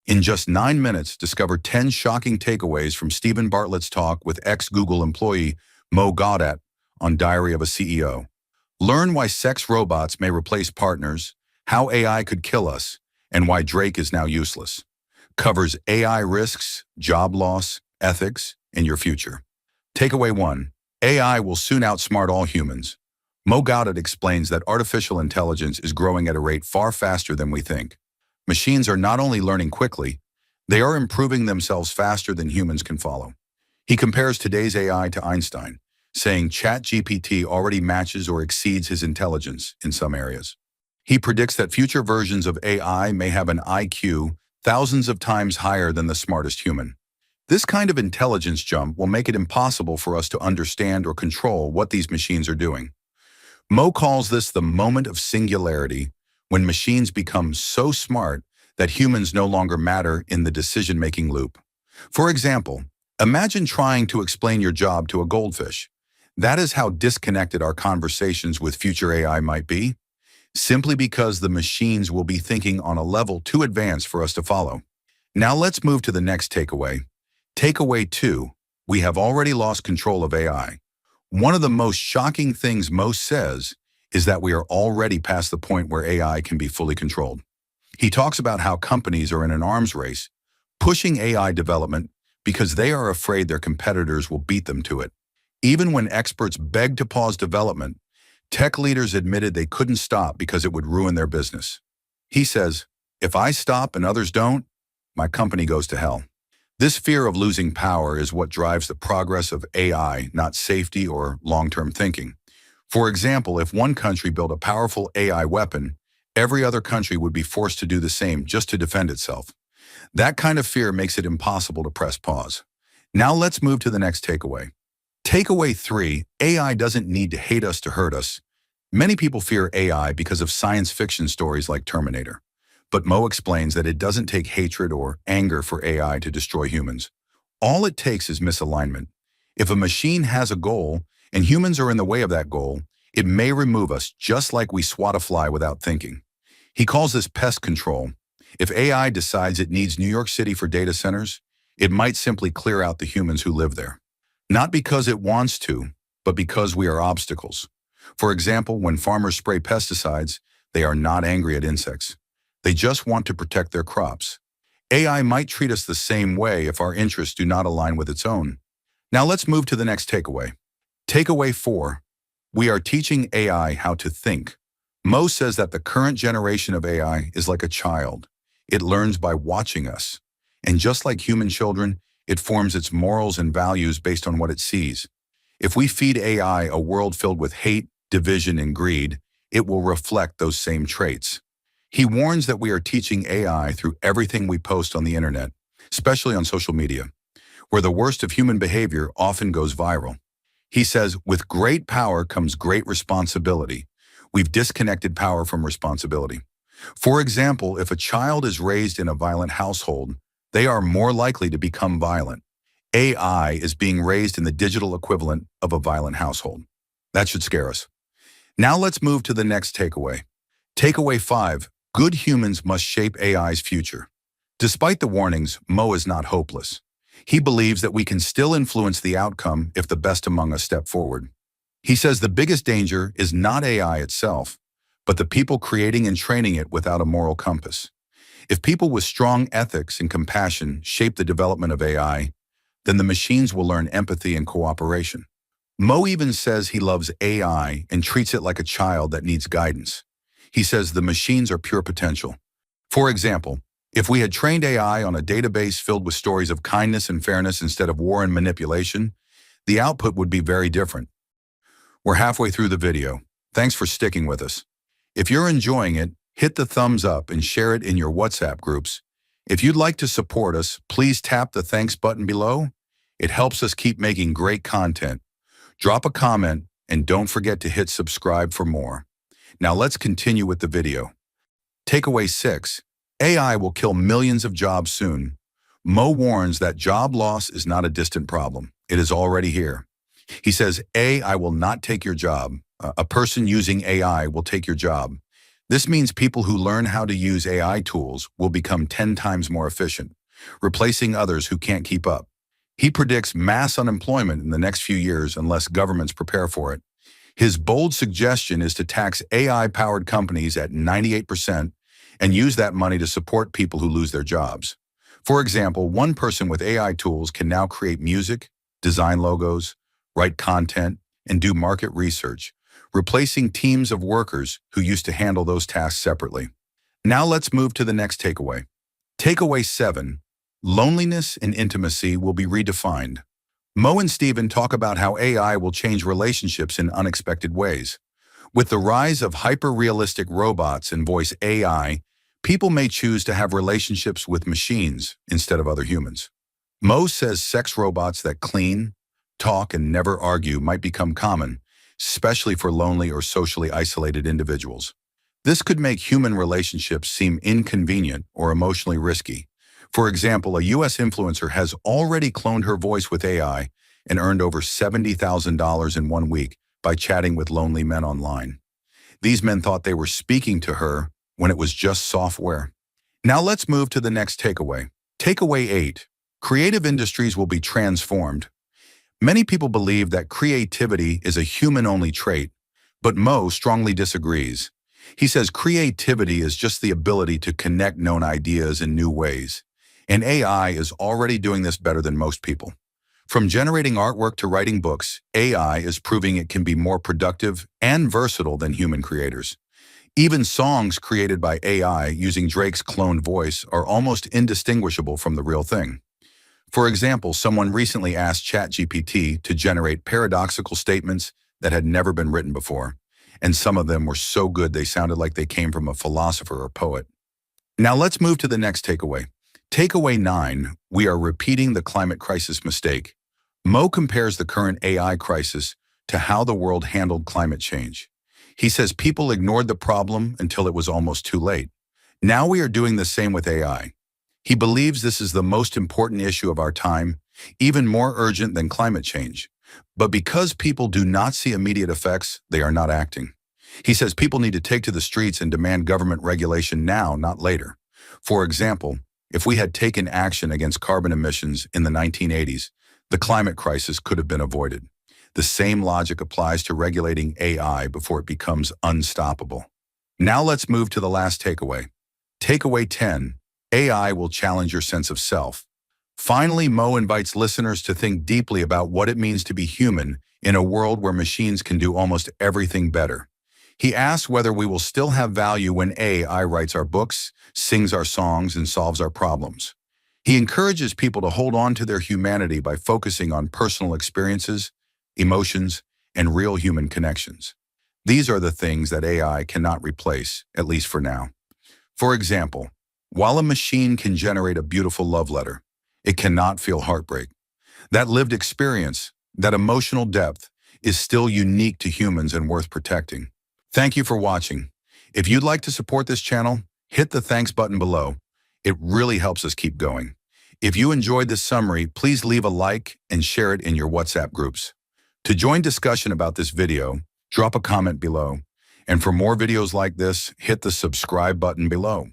In just 9 minutes, discover 10 shocking takeaways from Stephen Bartlett's talk with ex-Google employee Mo Gawdat on Diary of a CEO. Learn why sex robots may replace partners, how AI could kill us, and why Drake is now useless. Covers AI risks, job loss, ethics, and your future. Takeaway 1. AI will soon outsmart all humans. Mo Gawdat explains that artificial intelligence is growing at a rate far faster than we think. Machines are not only learning quickly, they are improving themselves faster than humans can follow. He compares today's AI to Einstein, saying ChatGPT already matches or exceeds his intelligence in some areas. He predicts that future versions of AI may have an IQ thousands of times higher than the smartest human. This kind of intelligence jump will make it impossible for us to understand or control what these machines are doing. Mo calls this the moment of singularity, when machines become so smart that humans no longer matter in the decision-making loop. For example, imagine trying to explain your job to a goldfish. That is how disconnected our conversations with future AI might be, simply because the machines will be thinking on a level too advanced for us to follow. Now let's move to the next takeaway. Takeaway 2, we have already lost control of AI. One of the most shocking things Mo says is that we are already past the point where AI can be fully controlled. He talks about how companies are in an arms race, pushing AI development because they are afraid their competitors will beat them to it. Even when experts begged to pause development, tech leaders admitted they couldn't stop because it would ruin their business. He says, "If I stop and others don't, my company goes to hell." This fear of losing power is what drives the progress of AI, not safety or long-term thinking. For example, if one country built a powerful AI weapon, every other country would be forced to do the same just to defend itself. That kind of fear makes it impossible to press pause. Now let's move to the next takeaway. Takeaway 3, AI doesn't need to hate us to hurt us. Many people fear AI because of science fiction stories like Terminator. But Mo explains that it doesn't take hatred or anger for AI to destroy humans. All it takes is misalignment. If a machine has a goal and humans are in the way of that goal, it may remove us just like we swat a fly without thinking. He calls this pest control. If AI decides it needs New York City for data centers, it might simply clear out the humans who live there. Not because it wants to, but because we are obstacles. For example, when farmers spray pesticides, they are not angry at insects. They just want to protect their crops. AI might treat us the same way if our interests do not align with its own. Now let's move to the next takeaway. Takeaway 4, we are teaching AI how to think. Mo says that the current generation of AI is like a child. It learns by watching us. And just like human children, it forms its morals and values based on what it sees. If we feed AI a world filled with hate, division, and greed, it will reflect those same traits. He warns that we are teaching AI through everything we post on the internet, especially on social media, where the worst of human behavior often goes viral. He says, with great power comes great responsibility. We've disconnected power from responsibility. For example, if a child is raised in a violent household, they are more likely to become violent. AI is being raised in the digital equivalent of a violent household. That should scare us. Now let's move to the next takeaway. Takeaway 5, good humans must shape AI's future. Despite the warnings, Mo is not hopeless. He believes that we can still influence the outcome if the best among us step forward. He says the biggest danger is not AI itself, but the people creating and training it without a moral compass. If people with strong ethics and compassion shape the development of AI, then the machines will learn empathy and cooperation. Mo even says he loves AI and treats it like a child that needs guidance. He says the machines are pure potential. For example, if we had trained AI on a database filled with stories of kindness and fairness instead of war and manipulation, the output would be very different. We're halfway through the video. Thanks for sticking with us. If you're enjoying it, hit the thumbs up and share it in your WhatsApp groups. If you'd like to support us, please tap the thanks button below. It helps us keep making great content. Drop a comment and don't forget to hit subscribe for more. Now let's continue with the video. Takeaway 6, AI will kill millions of jobs soon. Mo warns that job loss is not a distant problem. It is already here. He says, AI will not take your job. A person using AI will take your job. This means people who learn how to use AI tools will become 10 times more efficient, replacing others who can't keep up. He predicts mass unemployment in the next few years unless governments prepare for it. His bold suggestion is to tax AI-powered companies at 98% and use that money to support people who lose their jobs. For example, one person with AI tools can now create music, design logos, write content, and do market research, replacing teams of workers who used to handle those tasks separately. Now let's move to the next takeaway. Takeaway 7. Loneliness and intimacy will be redefined. Mo and Steven talk about how AI will change relationships in unexpected ways. With the rise of hyper-realistic robots and voice AI, people may choose to have relationships with machines instead of other humans. Mo says sex robots that clean, talk, and never argue might become common, especially for lonely or socially isolated individuals. This could make human relationships seem inconvenient or emotionally risky. For example, a US influencer has already cloned her voice with AI and earned over $70,000 in 1 week by chatting with lonely men online. These men thought they were speaking to her when it was just software. Now let's move to the next takeaway. Takeaway 8. Creative industries will be transformed. Many people believe that creativity is a human-only trait, but Mo strongly disagrees. He says creativity is just the ability to connect known ideas in new ways, and AI is already doing this better than most people. From generating artwork to writing books, AI is proving it can be more productive and versatile than human creators. Even songs created by AI using Drake's cloned voice are almost indistinguishable from the real thing. For example, someone recently asked ChatGPT to generate paradoxical statements that had never been written before, and some of them were so good they sounded like they came from a philosopher or poet. Now let's move to the next takeaway. Takeaway 9, we are repeating the climate crisis mistake. Mo compares the current AI crisis to how the world handled climate change. He says people ignored the problem until it was almost too late. Now we are doing the same with AI. He believes this is the most important issue of our time, even more urgent than climate change. But because people do not see immediate effects, they are not acting. He says people need to take to the streets and demand government regulation now, not later. For example, if we had taken action against carbon emissions in the 1980s, the climate crisis could have been avoided. The same logic applies to regulating AI before it becomes unstoppable. Now let's move to the last takeaway. Takeaway 10, AI will challenge your sense of self. Finally, Mo invites listeners to think deeply about what it means to be human in a world where machines can do almost everything better. He asks whether we will still have value when AI writes our books, sings our songs, and solves our problems. He encourages people to hold on to their humanity by focusing on personal experiences, emotions, and real human connections. These are the things that AI cannot replace, at least for now. For example, while a machine can generate a beautiful love letter, it cannot feel heartbreak. That lived experience, that emotional depth, is still unique to humans and worth protecting. Thank you for watching. If you'd like to support this channel, hit the thanks button below. It really helps us keep going. If you enjoyed this summary, please leave a like and share it in your WhatsApp groups. To join discussion about this video, drop a comment below. And for more videos like this, hit the subscribe button below.